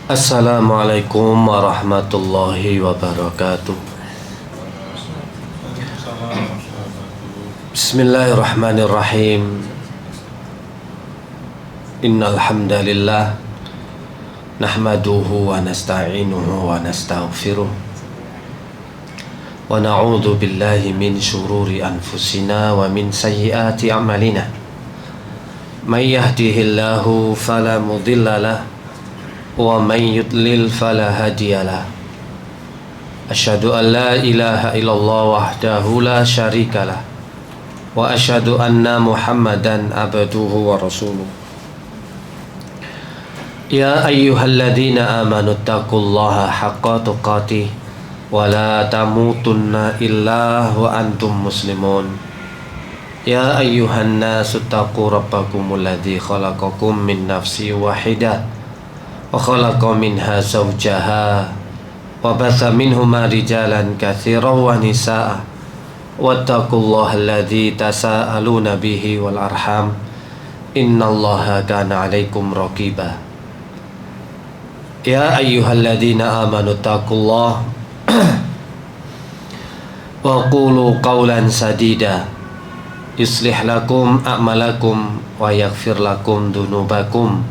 Assalamualaikum warahmatullahi wabarakatuh. Bismillahirrahmanirrahim. Innal hamdalillah nahmaduhu wa nasta'inuhu wa nastaghfiruh wa na'udzu billahi min syururi anfusina wa min sayyiati a'malina. May yahdihillahu fala mudhillalah wa may yudlil fala hadiyalah. Asyhadu an la ilaha illallah wahdahu la syarikalah wa asyhadu anna Muhammadan abduhu wa rasuluh. Ya ayyuhalladzina amanu taqullaha haqqa tuqatih wa la tamutunna illa wa antum muslimun. Ya ayyuhan nasu taqu rabbakumul ladzi khalaqakum min nafsin wahidah wa khalaqa minha zawjaha wa batha minhuma rijalan katsiran wa nisaa wattaqullaha alladzi tasaaluna bihi wal arham innallaha kana 'alaikum raqiba. Ya ayyuhalladzina amanu taqullaha wa qulu qawlan sadida yuslih lakum a'malakum wa yaghfir lakum dunubakum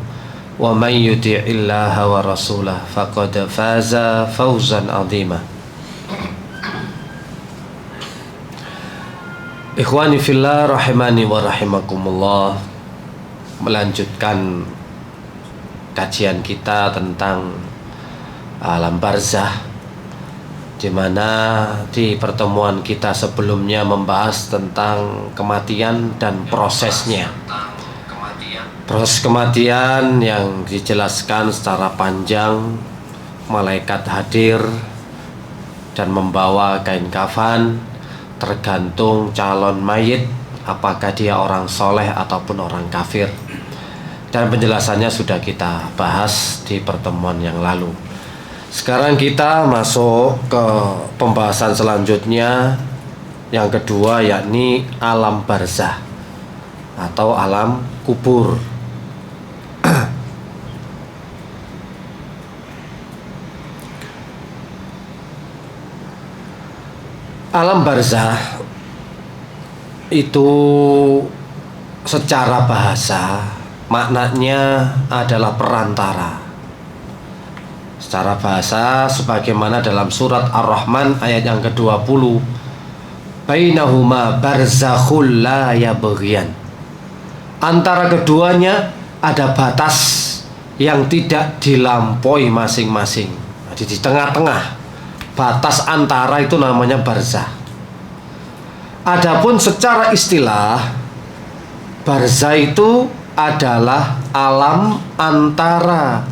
wa may yuti'illaha wa rasulahu faqad faza fawzan 'azima. Ikhwani fillah rahimani wa rahimakumullah. Melanjutkan kajian kita tentang alam barzah, di mana di pertemuan kita sebelumnya membahas tentang kematian dan prosesnya. Proses kematian yang dijelaskan secara panjang, malaikat hadir dan membawa kain kafan, tergantung calon mayit apakah dia orang soleh ataupun orang kafir. Dan penjelasannya sudah kita bahas di pertemuan yang lalu. Sekarang kita masuk ke pembahasan selanjutnya, yang kedua, yakni alam barzah atau alam kubur. Alam barzah itu secara bahasa maknanya adalah perantara. Secara bahasa sebagaimana dalam surat Ar-Rahman ayat yang ke-20, bainahuma barzakhul la yabghiyan. Antara keduanya ada batas yang tidak dilampaui masing-masing. Jadi di tengah-tengah batas antara itu namanya barzah. Adapun secara istilah, barzah itu adalah alam antara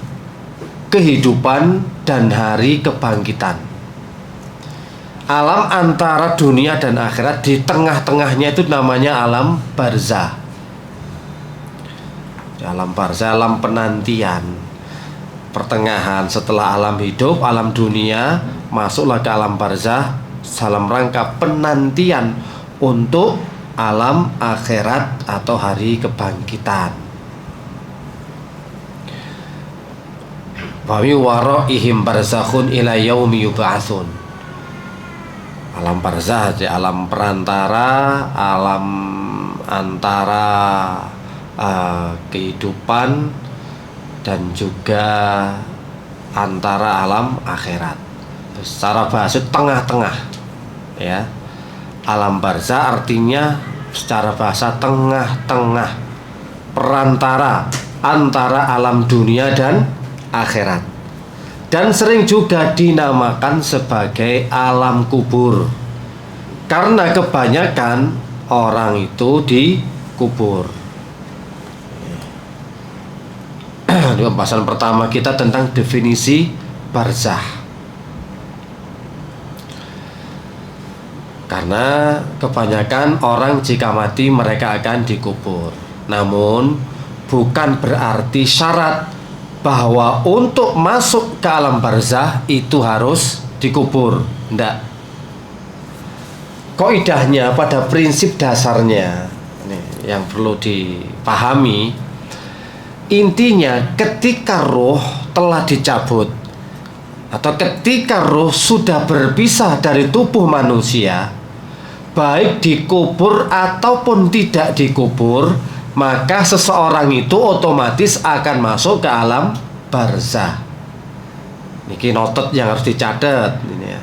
kehidupan dan hari kebangkitan. Alam antara dunia dan akhirat, di tengah-tengahnya itu namanya alam barzah. Alam barzah, alam penantian, pertengahan setelah alam hidup, alam dunia, masuklah ke alam barzah dalam rangka penantian untuk alam akhirat atau hari kebangkitan. Wa waraihim barzakhun ila yaumi yub'atsun. Alam barzah, alam perantara, alam antara kehidupan dan juga antara alam akhirat. Secara bahasa tengah-tengah, ya. Alam barzah artinya secara bahasa tengah-tengah, perantara antara alam dunia dan akhirat. Dan sering juga dinamakan sebagai alam kubur, karena kebanyakan orang itu dikubur. Ini pembahasan pertama kita tentang definisi barzah. Karena kebanyakan orang jika mati mereka akan dikubur. Namun bukan berarti syarat bahwa untuk masuk ke alam barzah itu harus dikubur. Tidak. Kaidahnya pada prinsip dasarnya ini yang perlu dipahami, Intinya ketika roh telah dicabut atau ketika roh sudah berpisah dari tubuh manusia, baik dikubur ataupun tidak dikubur, maka seseorang itu otomatis akan masuk ke alam barzah. Ini notet yang harus dicatat ini ya.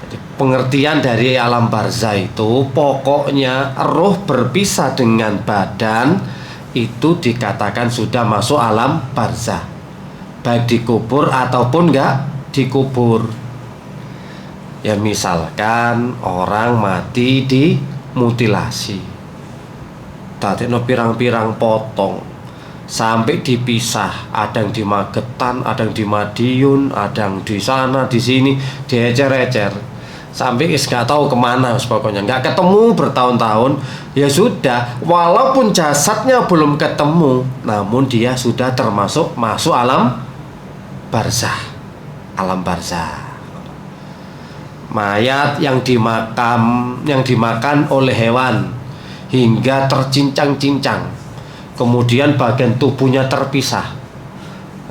Jadi, pengertian dari alam barzah itu pokoknya roh berpisah dengan badan itu dikatakan sudah masuk alam barzah, baik dikubur ataupun enggak dikubur. Ya misalkan orang mati dimutilasi, tadi no pirang-pirang potong sampai dipisah, ada yang di Magetan, ada yang di Madiun, ada yang di sana di sini, diecer-ecer sampai nggak tahu kemana, pokoknya nggak ketemu bertahun-tahun. Ya sudah, walaupun jasadnya belum ketemu, namun dia sudah termasuk masuk alam barzah. Alam barzah. Mayat yang dimakan oleh hewan hingga tercincang-cincang, kemudian bagian tubuhnya terpisah.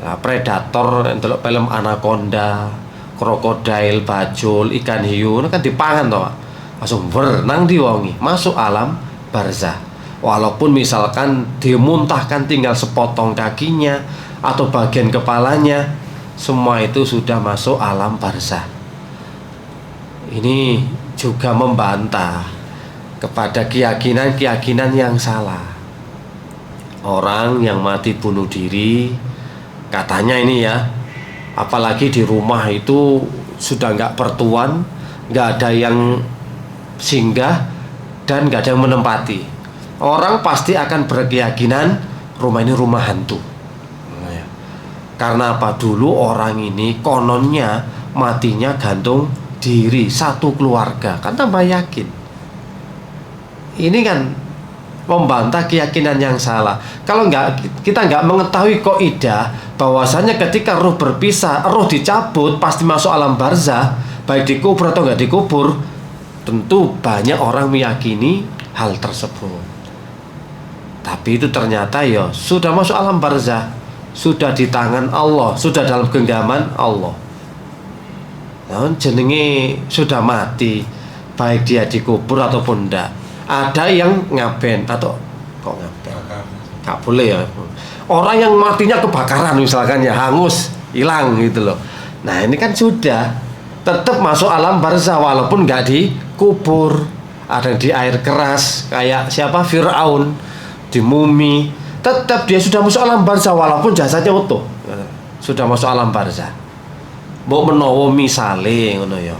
Nah, predator untuk film anaconda, krokodil, bajul, ikan hiu, kan dipangan toh, langsung berenang diwongi, masuk alam barzah. Walaupun misalkan dimuntahkan tinggal sepotong kakinya atau bagian kepalanya, semua itu sudah masuk alam barzah. Ini juga membantah kepada keyakinan-keyakinan yang salah. Orang yang mati bunuh diri, katanya ini ya, apalagi di rumah itu sudah nggak bertuan, nggak ada yang singgah dan nggak ada yang menempati. Orang pasti akan berkeyakinan rumah ini rumah hantu. Karena apa? Dulu orang ini kononnya matinya gantung diri, satu keluarga, kan tambah yakin. Ini kan membantah keyakinan yang salah. Kalau kita nggak mengetahui kaidah bahwasanya ketika roh berpisah, roh dicabut pasti masuk alam barzah, baik dikubur atau nggak dikubur, tentu banyak orang meyakini hal tersebut. Tapi itu ternyata ya sudah masuk alam barzah, sudah di tangan Allah, sudah dalam genggaman Allah. Nah, jenenge sudah mati, baik dia dikubur ataupun enggak. Ada yang ngaben atau kok ngaben? Nggak boleh ya. Orang yang matinya kebakaran misalkan ya, hangus, hilang gitu loh. Nah ini kan sudah tetap masuk alam barzah walaupun nggak dikubur. Ada yang di air keras kayak siapa, Fir'aun, di mumi, tetap dia sudah masuk alam barzah walaupun jasadnya utuh, sudah masuk alam barzah. Mbok menawa misale ngono ya,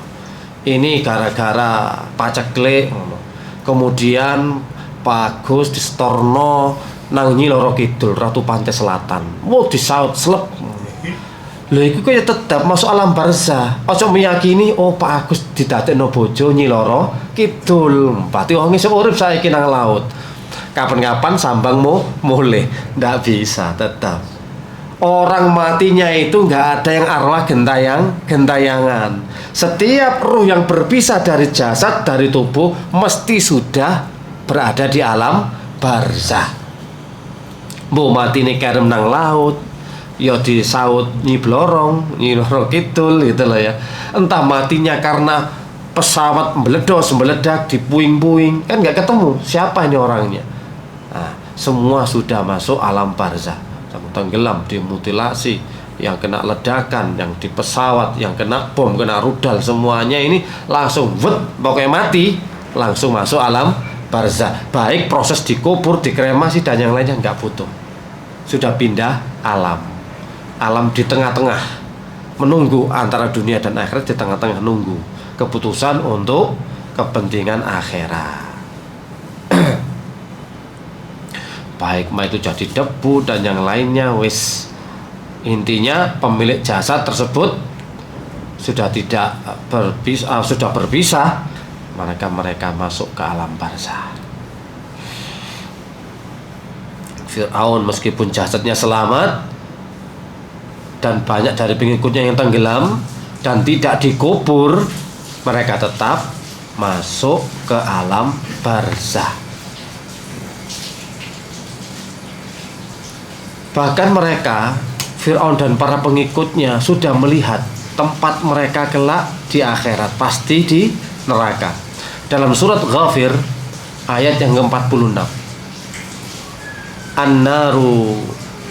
ini gara-gara paceklik ngono, kemudian Pak Agus distorno nang Nyi Loro Kidul Ratu Pantai Selatan, mau disaut slep. Lha iku kaya tetap masuk alam barzah. Aja meyakini oh Pak Agus didadekno bojo Nyi Loro Kidul, berarti wong isih urip saiki nang laut. Kapan-kapan sambangmu mulih, ndak bisa. Tetap orang matinya itu nggak ada yang arwah gentayangan. Setiap ruh yang berpisah dari jasad, dari tubuh, mesti sudah berada di alam barzah. Bu mati nih kerem nang laut, ya disaut Nyi Blorong, Nyi Loro Kidul gitu loh ya. Entah matinya karena pesawat meledak di puing-puing, kan nggak ketemu siapa ini orangnya. Nah, semua sudah masuk alam barzah. Tenggelam, dimutilasi, yang kena ledakan, yang di pesawat, yang kena bom, kena rudal, semuanya ini langsung pokoknya mati, langsung masuk alam barzah. Baik proses dikubur, dikremasi dan yang lainnya nggak butuh, sudah pindah alam di tengah-tengah, menunggu antara dunia dan akhirat, di tengah-tengah nunggu keputusan untuk kepentingan akhirat. Baik itu jadi debu dan yang lainnya, wis intinya pemilik jasad tersebut sudah tidak berpisah, mereka masuk ke alam barzah. Fir'aun meskipun jasadnya selamat dan banyak dari pengikutnya yang tenggelam dan tidak dikubur, mereka tetap masuk ke alam barzah. Bahkan mereka, Fir'aun dan para pengikutnya sudah melihat tempat mereka kelak di akhirat, pasti di neraka. Dalam surat Ghafir ayat yang ke-46, An-naru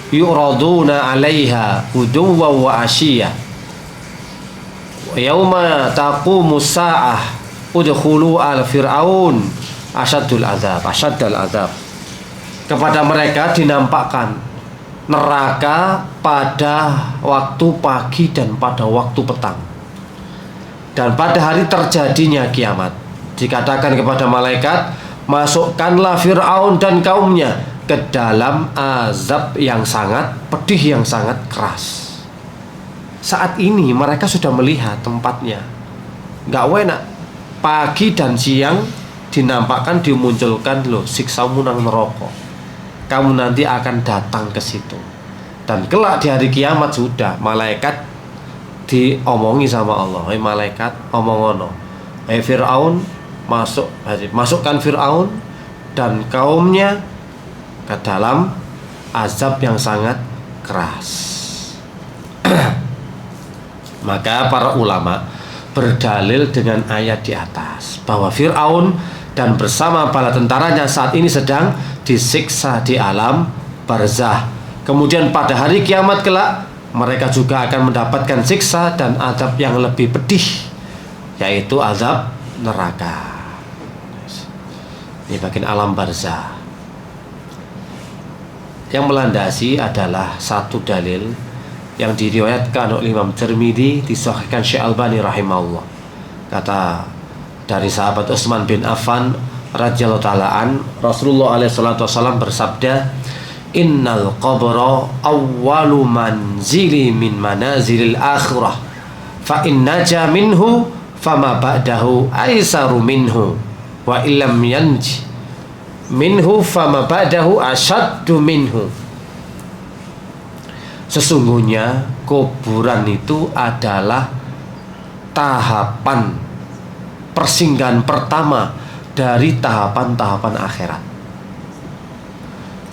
yu'raduna 'alaiha huduwwan wa 'ashiyya yauma taqumu sa'ah udkhulu al fir'aun asyadul azab. Kepada mereka dinampakkan neraka pada waktu pagi dan pada waktu petang. Dan pada hari terjadinya kiamat, dikatakan kepada malaikat, masukkanlah Fir'aun dan kaumnya ke dalam azab yang sangat pedih, yang sangat keras. Saat ini mereka sudah melihat tempatnya, gak enak. Pagi dan siang dinampakkan, dimunculkan, loh siksamu nang neraka, kamu nanti akan datang ke situ. Dan kelak di hari kiamat sudah malaikat diomongi sama Allah, hei malaikat omongono, hei Fir'aun, masukkan Fir'aun dan kaumnya ke dalam azab yang sangat keras. Maka para ulama berdalil dengan ayat di atas bahwa Fir'aun dan bersama bala tentaranya saat ini sedang disiksa di alam barzah. Kemudian pada hari kiamat kelak mereka juga akan mendapatkan siksa dan azab yang lebih pedih, yaitu azab neraka. Ini bagian alam barzah. Yang melandasi adalah satu dalil yang diriwayatkan oleh Imam Tirmidzi, disahihkan Syekh Albani rahimahullah. Kata dari sahabat Utsman bin Affan radhiyallahu taala an, Rasulullah alaihi salatu wasallam bersabda, innal qabra awwalu manzili min manazilil akhirah, fa in naja minhu fama ba'dahu aisaru minhu, wa illam yanji minhu fama ba'dahu asyaddu minhu. Sesungguhnya kuburan itu adalah tahapan persinggahan pertama dari tahapan-tahapan akhirat.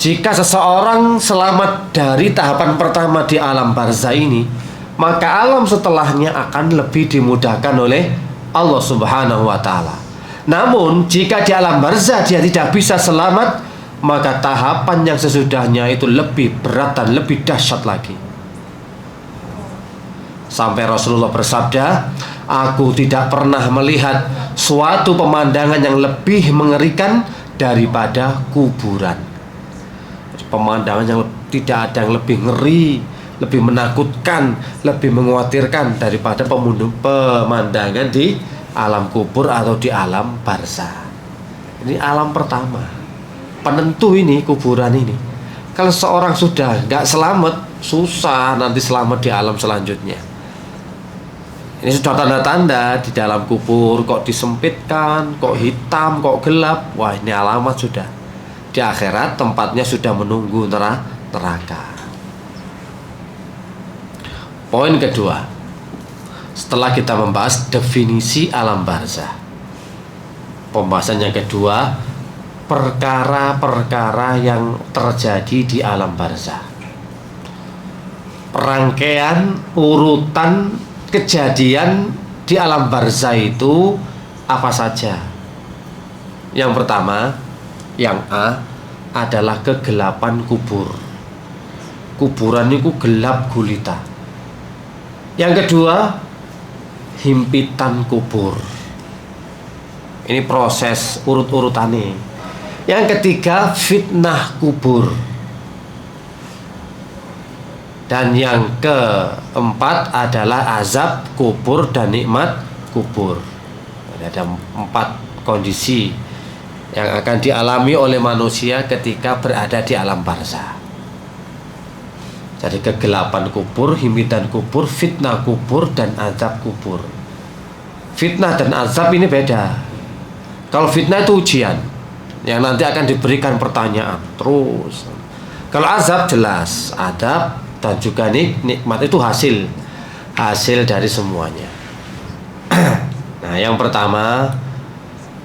Jika seseorang selamat dari tahapan pertama di alam barzah ini, maka alam setelahnya akan lebih dimudahkan oleh Allah Subhanahu wa ta'ala. Namun jika di alam barzah dia tidak bisa selamat, maka tahapan yang sesudahnya itu lebih berat dan lebih dahsyat lagi. Sampai Rasulullah bersabda, aku tidak pernah melihat suatu pemandangan yang lebih mengerikan daripada kuburan. Pemandangan yang tidak ada yang lebih ngeri, lebih menakutkan, lebih mengkhawatirkan daripada pemandangan di alam kubur atau di alam barzah. Ini alam pertama, penentu ini, kuburan ini. Kalau seorang sudah gak selamat, susah nanti selamat di alam selanjutnya. Ini sudah tanda-tanda di dalam kubur kok disempitkan, kok hitam, kok gelap. Wah, ini alamat sudah di akhirat tempatnya sudah menunggu neraka. Poin kedua, setelah kita membahas definisi alam barzah, pembahasan yang kedua, perkara-perkara yang terjadi di alam barzah. Rangkaian urutan kejadian di alam barzah itu apa saja? Yang pertama, yang A adalah kegelapan kubur. Kuburan itu gelap gulita. Yang kedua, himpitan kubur. Ini proses urut-urutannya. Yang ketiga, fitnah kubur. Dan yang keempat adalah azab kubur dan nikmat kubur. Ada 4 kondisi yang akan dialami oleh manusia ketika berada di alam barzah. Jadi kegelapan kubur, himpitan kubur, fitnah kubur, dan azab kubur. Fitnah dan azab ini beda. Kalau fitnah itu ujian yang nanti akan diberikan pertanyaan terus. Kalau azab jelas, adab dan juga nikmat itu hasil dari semuanya. Nah, yang pertama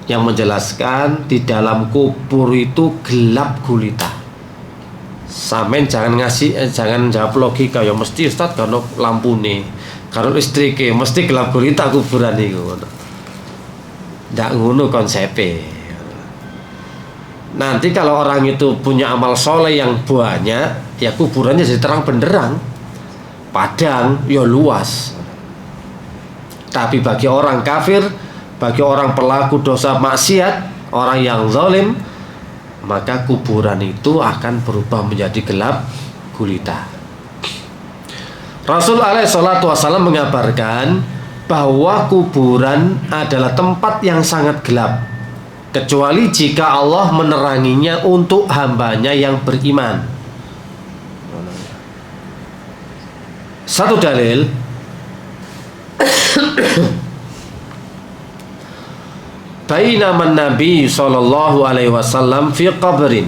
yang menjelaskan di dalam kubur itu gelap gulita. Sampeyan jangan jawab logika ya mesti Ustaz kalau lampune, kalau listrike mesti gelap gulita kuburan iku ngono. Ndak ngono konsepe. Nanti kalau orang itu punya amal soleh yang banyak, ya kuburannya jadi terang benderang, padang, ya luas. Tapi bagi orang kafir, bagi orang pelaku dosa maksiat, orang yang zalim, maka kuburan itu akan berubah menjadi gelap gulita. Rasul SAW mengabarkan bahwa kuburan adalah tempat yang sangat gelap, kecuali jika Allah meneranginya untuk hambanya yang beriman. Satu dalil, bainaman Nabi sallallahu alaihi wasallam fi qabrin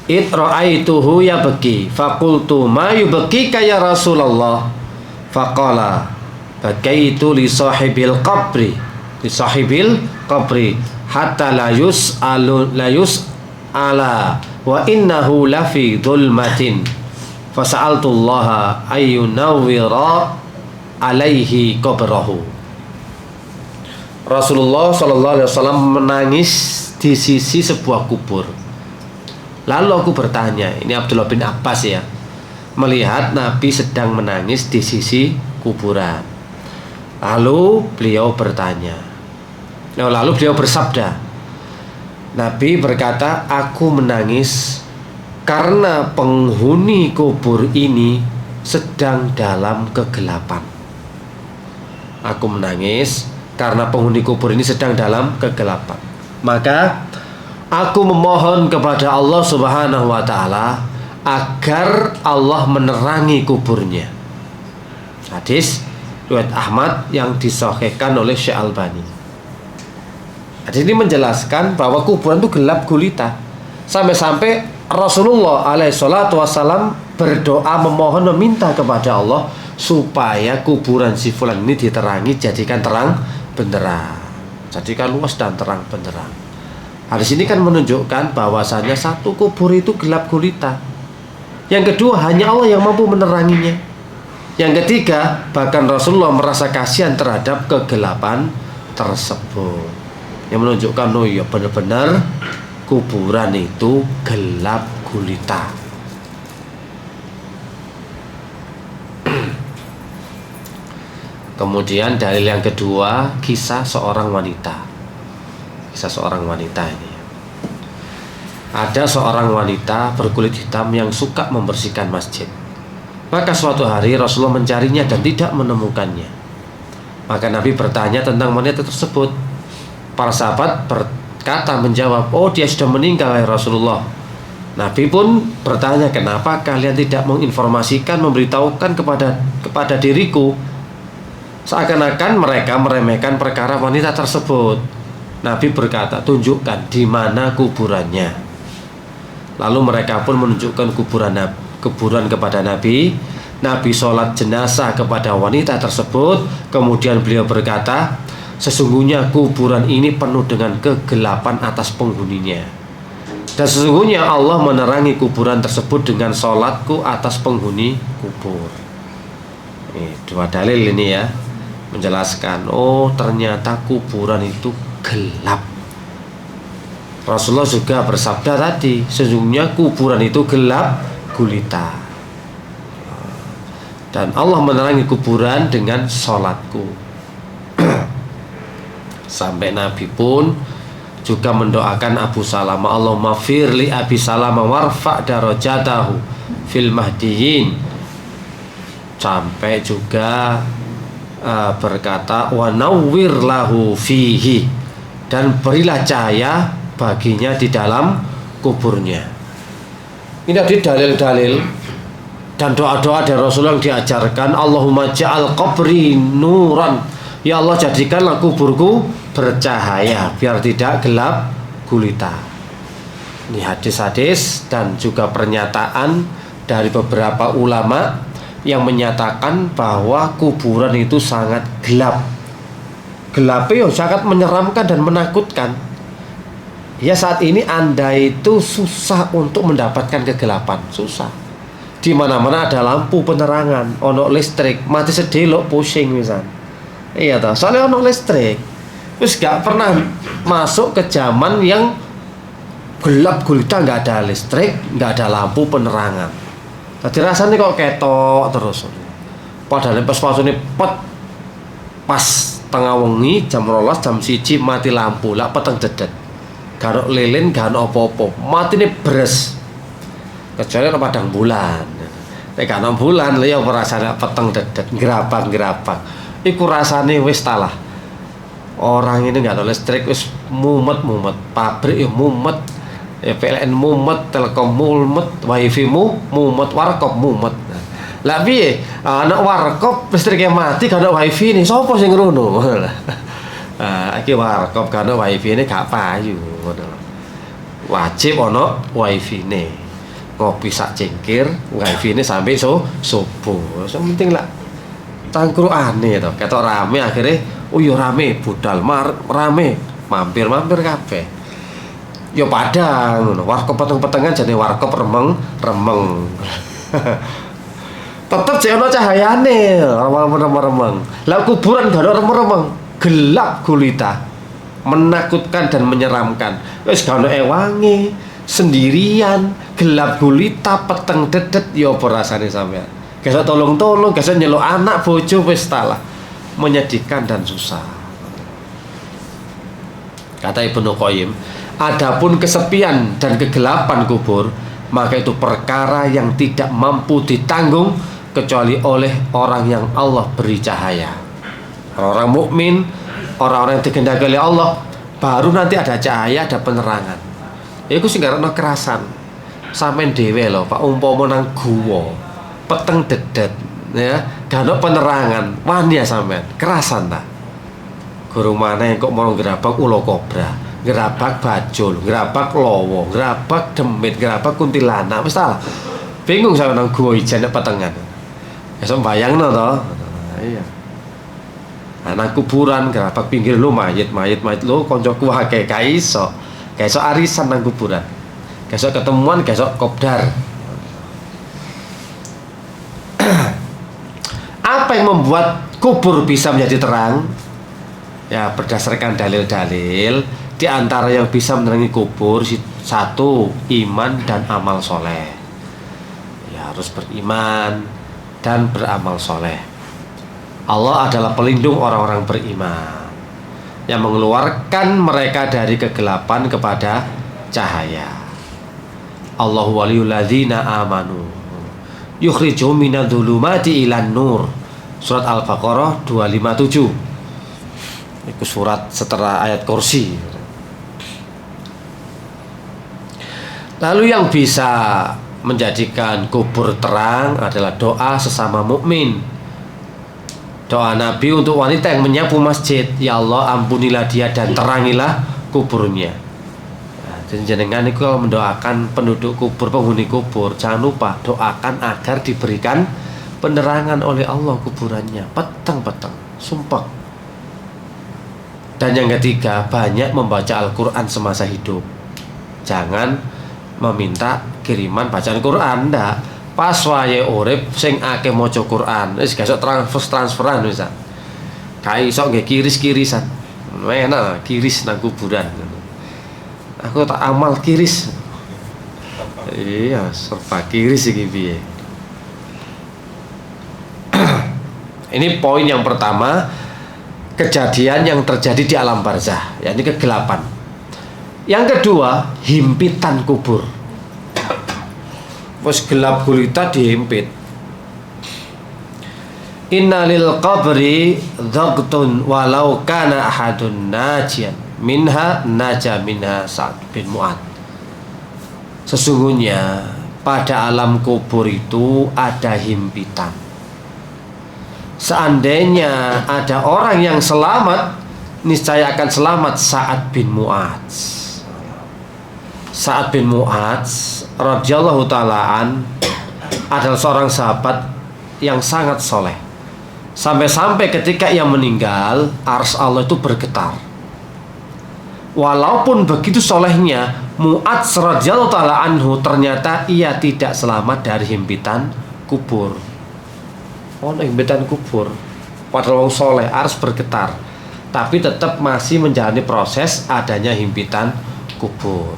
id ra'aituhu yabki faqultu ma yubkika ya Rasulullah faqala bakaitu li sahibil qabri hatta la yus'ala wa innahu lafi dhulmatin fasa'altullaha ayyunawwira alaihi qabrahu. Rasulullah SAW menangis di sisi sebuah kubur. Lalu aku bertanya, ini Abdullah bin Abbas ya, melihat Nabi sedang menangis di sisi kuburan. Lalu beliau bersabda, Nabi berkata, aku menangis karena penghuni kubur ini sedang dalam kegelapan. Aku menangis karena penghuni kubur ini sedang dalam kegelapan. Maka aku memohon kepada Allah Subhanahu wa taala agar Allah menerangi kuburnya. Hadis riwayat Ahmad yang disahihkan oleh Syekh Albani. Hadis ini menjelaskan bahwa kuburan itu gelap gulita. Sampai-sampai Rasulullah SAW berdoa memohon meminta kepada Allah supaya kuburan si fulan ini diterangi, jadikan terang benderang, jadikan luas dan terang benderang. Hadis ini kan menunjukkan bahwasanya satu kubur itu gelap gulita. Yang kedua, hanya Allah yang mampu meneranginya. Yang ketiga, bahkan Rasulullah merasa kasihan terhadap kegelapan tersebut, yang menunjukkan oh ya benar-benar kuburan itu gelap gulita. Kemudian dalil yang kedua, kisah seorang wanita. Kisah seorang wanita ini. Ada seorang wanita berkulit hitam yang suka membersihkan masjid. Maka suatu hari Rasulullah mencarinya dan tidak menemukannya. Maka Nabi bertanya tentang wanita tersebut. Para sahabat berkata menjawab, oh dia sudah meninggal ya Rasulullah. Nabi pun bertanya, kenapa kalian tidak menginformasikan, memberitahukan kepada diriku? Seakan-akan mereka meremehkan perkara wanita tersebut. Nabi berkata, tunjukkan di mana kuburannya. Lalu mereka pun menunjukkan kuburan kepada Nabi. Nabi sholat jenazah kepada wanita tersebut. Kemudian beliau berkata, sesungguhnya kuburan ini penuh dengan kegelapan atas penghuninya, dan sesungguhnya Allah menerangi kuburan tersebut dengan sholatku atas penghuni kubur. Dua dalil ini ya, menjelaskan oh ternyata kuburan itu gelap. Rasulullah juga bersabda tadi, sesungguhnya kuburan itu gelap gulita, dan Allah menerangi kuburan dengan sholatku. Sampai Nabi pun juga mendoakan Abu Salamah, Allahumma firli Abi Salamah warfa' darajatahu fil mahdiyin. Sampai juga berkata wa nawwir lahu fihi, dan berilah cahaya baginya di dalam kuburnya. Ini ada dalil-dalil dan doa-doa dari Rasulullah yang diajarkan. Allahumma ja'al qabri nuran, ya Allah jadikanlah kuburku bercahaya biar tidak gelap gulita. Ini hadis-hadis dan juga pernyataan dari beberapa ulama yang menyatakan bahwa kuburan itu sangat gelap. Gelapnya sangat menyeramkan dan menakutkan. Ya saat ini Anda itu susah untuk mendapatkan kegelapan, susah. Di mana-mana ada lampu penerangan, ono listrik, mati sedelok pusing misal. Iya toh, soalnya ono listrik. Terus gak pernah masuk ke zaman yang gelap gulita, nggak ada listrik, nggak ada lampu penerangan. Tadi rasanya kok ketok terus. Padahal pas masuk nih pas tengah wengi jam 12 jam 1 mati lampu lah peteng dedet. Gak lilin, gak apa-apa. Mati nih beres. Kecuali ada padang bulan. Nek gak bulan lha ya rasane peteng dedet, gerabak-gerabak. Iku rasane wis talah. Orang ini nggak ada listrik wis mumet, pabrik ya mumet, PLN mumet, Telkom mumet, wifi mumet, warkop mumet. Lah piye? Anak warkop listriknya mati karena wifi ini, sapa sing ngono? Iki warkop karena wifi ini gak payu. Wajib ono wifi ini. Ngopi sak cengkir, wifi ini sampai subuh. Penting lah. Tangkrukane to, ketok rame akhirnya. Oh yo rame, budal rame, mampir kabeh. Yo padang ngono, warkop peteng-petengan jane warkop remeng. Tetep jek ono cahayane, remeng. Lah kuburan gak ono remeng, gelap gulita. Menakutkan dan menyeramkan. Wis gak ono ewange, sendirian, gelap gulita, peteng dedet yo apa rasane sampean. Gesok tolong-tolong, gesok nyeluk anak bojo wis talah. Menyedihkan dan susah. Kata Ibnu Qayyim, adapun kesepian dan kegelapan kubur, maka itu perkara yang tidak mampu ditanggung kecuali oleh orang yang Allah beri cahaya. Orang mukmin, orang-orang yang dikehendaki oleh Allah, baru nanti ada cahaya, ada penerangan. Iku sing karena kerasan. Sampeyan dhewe lho, Pak, umpama nang guwa, peteng dedet, ya, gak ada penerangan, wani ya sampean, kerasan tak? Gurung maneh kok mau gerabak ulo kobra, gerabak bajul, gerabak lowo, gerabak demit, gerabak kuntilanak, wis salah. Bingung sampean nang gua ijen petengan. Esok bayangno to. Iya. Nang kuburan gerabak pinggir lu mayit lu koncoku akeh ka iso. Kaisok arisan nang kuburan. Kaisok ketemuan, kaisok kopdar. Apa yang membuat kubur bisa menjadi terang? Ya berdasarkan dalil-dalil. Di antara yang bisa menerangi kubur, satu, iman dan amal soleh. Ya harus beriman dan beramal soleh. Allah adalah pelindung orang-orang beriman yang mengeluarkan mereka dari kegelapan kepada cahaya. Allahu waliyul ladzina amanu yukhrijuhum minadh-dhulumati ilan nur. Surat Al-Baqarah 257. Itu surat setelah ayat kursi. Lalu yang bisa menjadikan kubur terang adalah doa sesama mukmin. Doa Nabi untuk wanita yang menyapu masjid, ya Allah ampunilah dia dan terangilah kuburnya. Dan jenengan itu kalau mendoakan penduduk kubur, penghuni kubur, jangan lupa doakan agar diberikan penerangan oleh Allah kuburannya, peteng-peteng, sumpah. Dan yang ketiga, banyak membaca Al-Quran semasa hidup. Jangan meminta kiriman bacaan Quran, ndak. Pas wae urip sing akeh maca Quran, wis gak transferan wis. Kae iso nggih kiris-kirisan. Enak kiris nang kuburan. Aku tak amal kiris. Iya, serba kiris iki piye. Ini poin yang pertama, kejadian yang terjadi di alam barzah, yakni kegelapan. Yang kedua, himpitan kubur. Wes gelap gulita dihimpit. Inna lil qabri dhagtun walau kana ahadun najian minha naja minha Sa'd bin Mu'adz. Sesungguhnya pada alam kubur itu ada himpitan. Seandainya ada orang yang selamat, niscaya akan selamat Sa'd bin Mu'adz. Sa'd bin Mu'adz radhiyallahu ta'alaan adalah seorang sahabat yang sangat soleh. Sampai-sampai ketika ia meninggal, arsy Allah itu bergetar. Walaupun begitu solehnya, Mu'adz radhiyallahu ta'ala anhu ternyata ia tidak selamat dari himpitan kubur. Himpitan kubur. Padahal wong soleh harus bergetar, tapi tetap masih menjalani proses adanya himpitan kubur.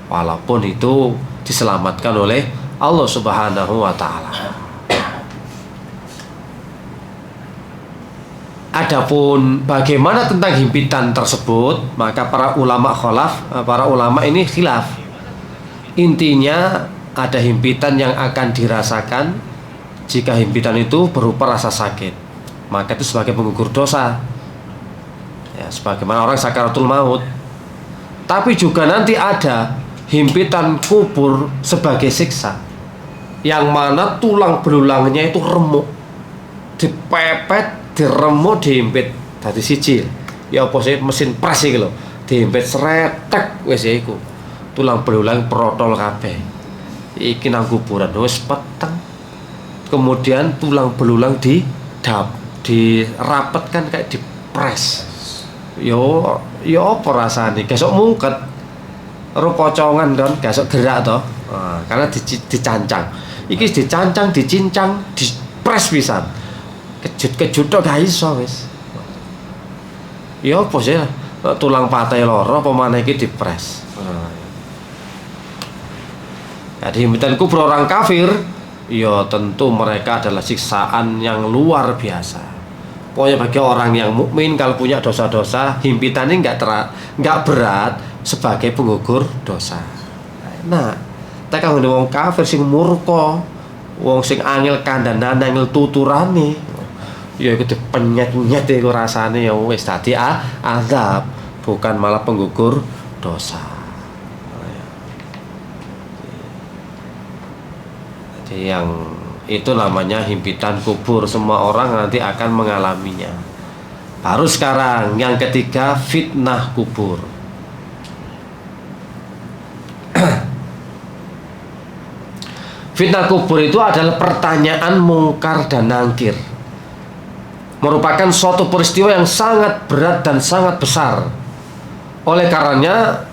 Walaupun itu diselamatkan oleh Allah Subhanahu wa ta'ala. Adapun bagaimana tentang himpitan tersebut, maka para ulama ini khilaf. Intinya ada himpitan yang akan dirasakan jika himpitan itu berupa rasa sakit, maka itu sebagai penggugur dosa. Ya, sebagaimana orang sakaratul maut. Tapi juga nanti ada himpitan kubur sebagai siksa, yang mana tulang belulangnya itu remuk, dipepet, diremuk, dihimpit dadi siji. Ya apa sih mesin pres iki lho, dihimpit sretek wis iku. Tulang belulang protol kabeh. Iki nang kuburan wis peteng. Kemudian tulang belulang dirapetkan kayak dipres. Yo apa rasane? Gesok mungket. Ro pocongan kan, gesok gerak to. Nah, karena dicancang. Iki dicancang, dicincang, dipres pisan. Kejut-kejut tok gak iso wis. Ya apa sih tulang patah loro apa maneh iki dipres. Jadi himpitan kubur orang kafir, ya tentu mereka adalah siksaan yang luar biasa. Pokoknya bagi orang yang mukmin kalau punya dosa-dosa, himpitan ini nggak berat sebagai penggugur dosa. Nah, tak kanggo wong kafir sing murka, wong sing angel kandanan, angel tuturane, ya iku dipenyet-nyet iku rasane ya wis dadi azab, bukan malah penggugur dosa. Jadi yang itu namanya himpitan kubur, semua orang nanti akan mengalaminya. Baru sekarang yang ketiga, fitnah kubur. Fitnah kubur itu adalah pertanyaan mungkar dan nangkir, merupakan suatu peristiwa yang sangat berat dan sangat besar. Oleh karenanya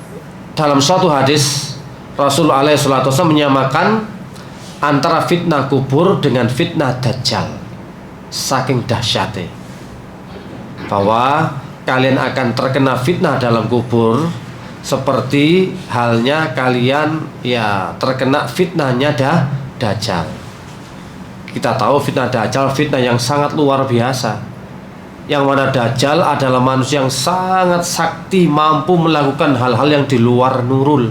dalam suatu hadis Rasulullah SAW menyamakan antara fitnah kubur dengan fitnah dajjal, saking dahsyatnya, bahwa kalian akan terkena fitnah dalam kubur seperti halnya kalian ya terkena fitnahnya dajjal. Kita tahu fitnah dajjal fitnah yang sangat luar biasa, yang mana dajjal adalah manusia yang sangat sakti, mampu melakukan hal-hal yang di luar nurul,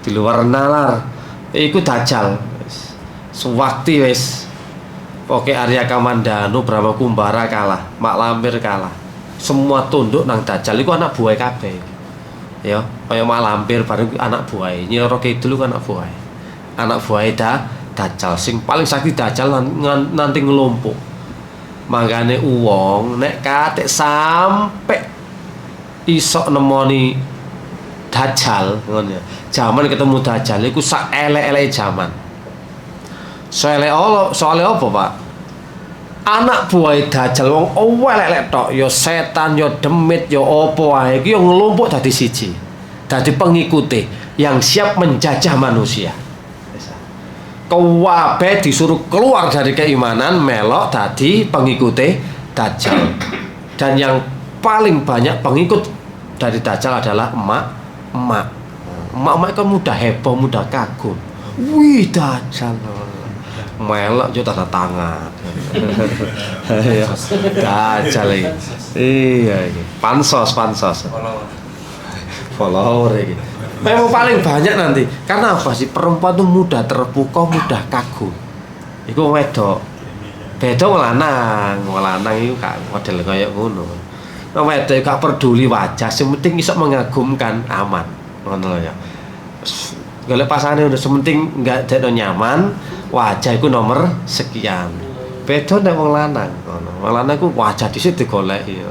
di luar nalar. Iku dajjal. Sewakti wis oke Arya Kamandanu Brahma Kumbara kalah, Mak Lampir kalah, semua tunduk nang dajjal. Iku anak buah kabeh ya, kaya Mak Lampir bareng anak buah, Nyi Roro Kidul kan anak buah dajjal. Sing paling sakti dajjal nanti ngelompok. Makane uwong nek katik sampai isok nemoni dajjal ngono ya, jaman ketemu dajjal iku sak elek-elek jaman. Soalnya apa Pak? Anak buah dajjal wong elek-elek tok, ya setan, ya demit, ya apa wae iki yo ngelompok dadi siji. Dadi pengikuti yang siap menjajah manusia. Kabeh disuruh keluar dari keimanan, melok dadi pengikuti dajjal. Dan yang paling banyak pengikut dari dajjal adalah emak-emak. Emak-emak kan mudah heboh, mudah kagum. Wih dajjal. Melok yo tanda tangan. Ya, dajjal iki. Iya iki. Pansos. Follower iki. Memang paling banyak nanti. Karena apa sih? Perempuan tuh mudah terpukau, mudah kagum. Iku wedok. Beda lanang iku gak model kaya ngono. Nek wedok gak peduli wajah, sing penting iso mengagumkan, aman. Ngono lho ya. Golek pasane udah sementing enggak dekno nyaman, wajah iku nomor sekian. Beda nek wong lanang ngono. Wong lanang iku wajah dhisik digoleki.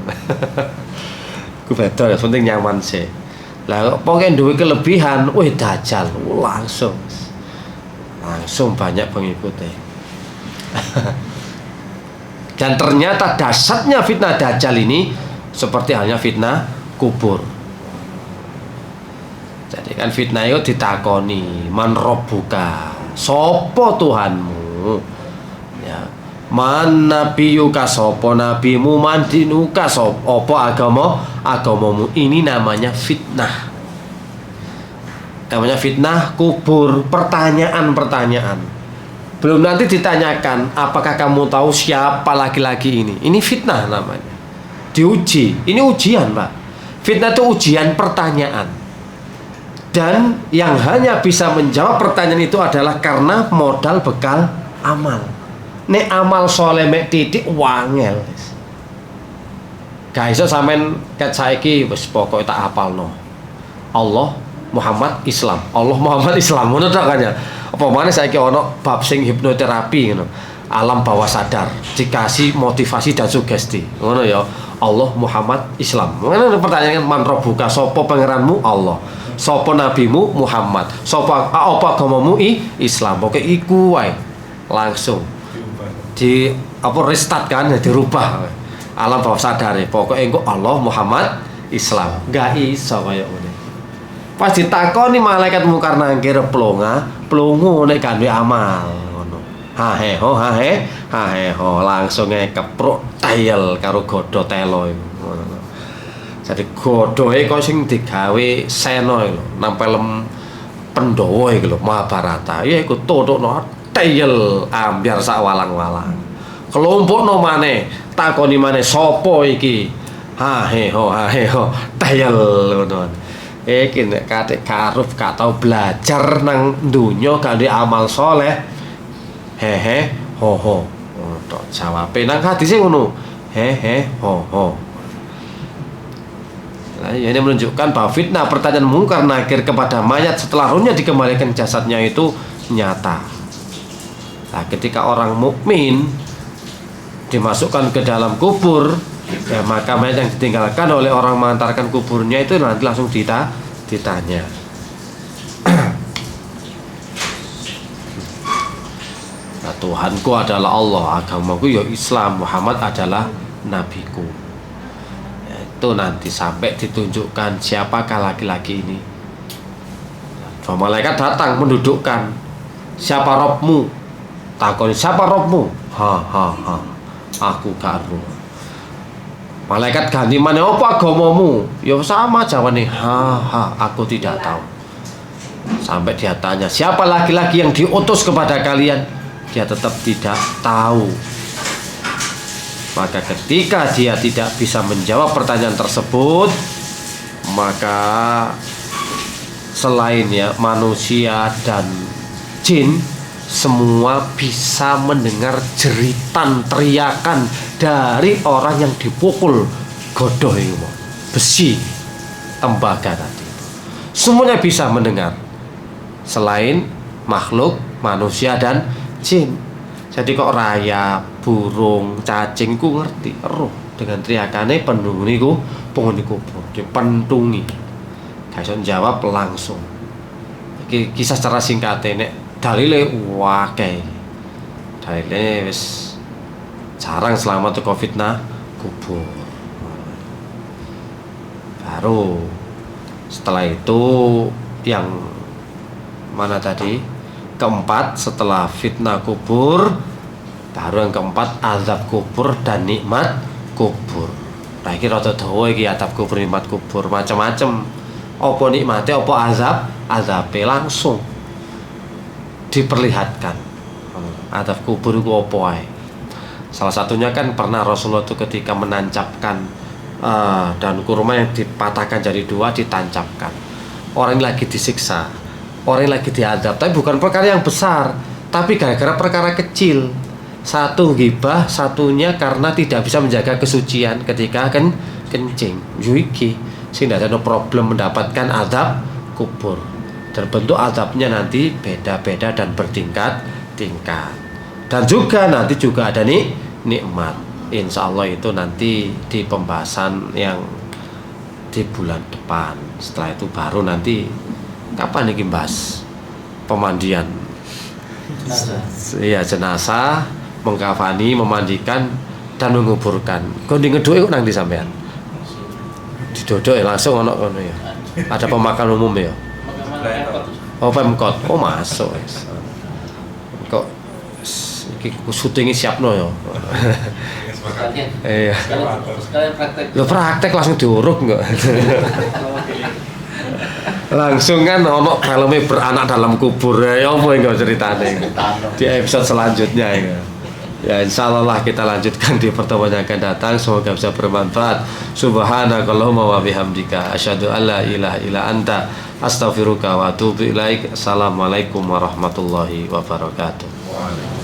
Ku beda ya, penting nyaman sih. Lah pokoknya duwe kelebihan, wih dajjal langsung banyak pengikutnya. Dan ternyata dahsyatnya fitnah dajjal ini seperti halnya fitnah kubur. Kan fitnah itu ditakoni, man rabbuka, sapa Tuhanmu? Ya. Man nabiyuka, sapa nabimu? Man dinuka, sapa agamamu? Ini namanya fitnah. Namanya fitnah kubur, pertanyaan. Belum nanti ditanyakan, apakah kamu tahu siapa laki-laki ini? Ini fitnah namanya. Diuji. Ini ujian, Pak. Fitnah itu ujian pertanyaan. Dan yang hanya bisa menjawab pertanyaan itu adalah karena modal bekal amal. Nek amal soleh mek titik wangel. Gak iso sampean ket saiki wis pokoke tak hafalno. Allah Muhammad Islam. Allah Muhammad Islam ngono tok kan ya. Apa maneh saiki ana bab sing hipnoterapi ngono. Alam bawah sadar, dikasih motivasi dan sugesti. Ngono ya. Allah Muhammad Islam. Ngono pertanyaan man rabbuka, sapa pangeranmu? Allah. Sapa nabimu? Muhammad. Sapa apa agamamu? Islam. Pokoke iku wae. Langsung di apa restart kan, dirubah. Alam bawah sadar. Pokoke engko Allah Muhammad Islam. Gak iso kaya ngene. Pas ditakoni malaikat mungkar nangkir plongo nek kan amal ngono. Ha he ho langsung kepruk tayel karo godho telo ngono. Jadi godhoe kok sing digawe sena lho, nampel Pandhawa iki lho Mahabharata. Ya iku tutukno tayel ambyar sak walang-walang. Kelompokno maneh, takoni maneh sapa iki? Ha he ho tayel ngono. Iki nek katik karuf gak tau belajar nang donya kanthi amal soleh. Hehe ho tok jawabe nang hadise ngono. Hehe ho. Nah, ini menunjukkan bahwa fitnah pertanyaan mungkar nakir kepada mayat setelah ruhnya dikembalikan jasadnya itu nyata. Nah, ketika orang mukmin dimasukkan ke dalam kubur, ya maka mayat yang ditinggalkan oleh orang mengantarkan kuburnya itu nanti langsung ditanya. Nah, Tuhanku adalah Allah, agamaku ya Islam, Muhammad adalah nabiku. Ya, itu nanti sampai ditunjukkan siapakah laki-laki ini. Dua malaikat datang mendudukkan, siapa Robmu? Takon siapa Robmu? Ha. Aku karo. Malaikat ganti mana apa agamamu? Ya sama jawabnya. Ha, aku tidak tahu. Sampai dia tanya, siapa laki-laki yang diutus kepada kalian? Dia tetap tidak tahu. Maka ketika dia tidak bisa menjawab pertanyaan tersebut, maka selain ya manusia dan jin, semua bisa mendengar jeritan teriakan dari orang yang dipukul godhoh itu besi tembaga tadi. Semuanya bisa mendengar selain makhluk manusia dan jin. Jadi kok rayap, burung, cacing ku ngerti roh dengan teriakannya penghuni kubur dipentungi. Gak iso jawab langsung. Iki kisah secara singkat nek dalile wae. Dalile wis jarang selamat teko fitnah kubur. Baru setelah itu yang mana tadi? Keempat, setelah fitnah kubur, baru yang keempat azab kubur dan nikmat kubur. Nah iki rada dawa iki azab kubur, nikmat kubur, macam-macam. Apa nikmate, apa azabe langsung diperlihatkan. Azab kubur itu apa ae? Salah satunya kan pernah Rasulullah itu ketika menancapkan daun kurma yang dipatahkan jadi dua ditancapkan. Orang lagi disiksa, orang lagi diadab, tapi bukan perkara yang besar, tapi gara-gara perkara kecil. Satu ghibah, satunya karena tidak bisa menjaga kesucian ketika kencing. Yuiki sehingga ada problem mendapatkan azab kubur. Dan bentuk azabnya nanti beda-beda dan bertingkat-tingkat. Dan juga nanti juga ada nikmat. Insya Allah itu nanti di pembahasan yang di bulan depan. Setelah itu baru nanti kapan nih bahas pemandian jenazah, mengkafani, memandikan dan menguburkan. Kau di ngeduk itu nang di sampean didodok langsung ono kono ya. Ada pemakaman umum ya. Oh Pemkot, oh masuk kok iki syutingnya siapno ya. Iya. Sekalian praktek. Lo praktek langsung diuruk enggak? Langsung kan ono filmnya beranak dalam kubur ya apa enggak ceritanya di episode selanjutnya ya. Ya insya Allah kita lanjutkan di pertemuan yang akan datang. Semoga bisa bermanfaat. Subhanakallahumma wa bihamdika asyhadu an la ilaha illa anta astaghfiruka wa atubu ilaik. Assalamualaikum warahmatullahi wabarakatuh.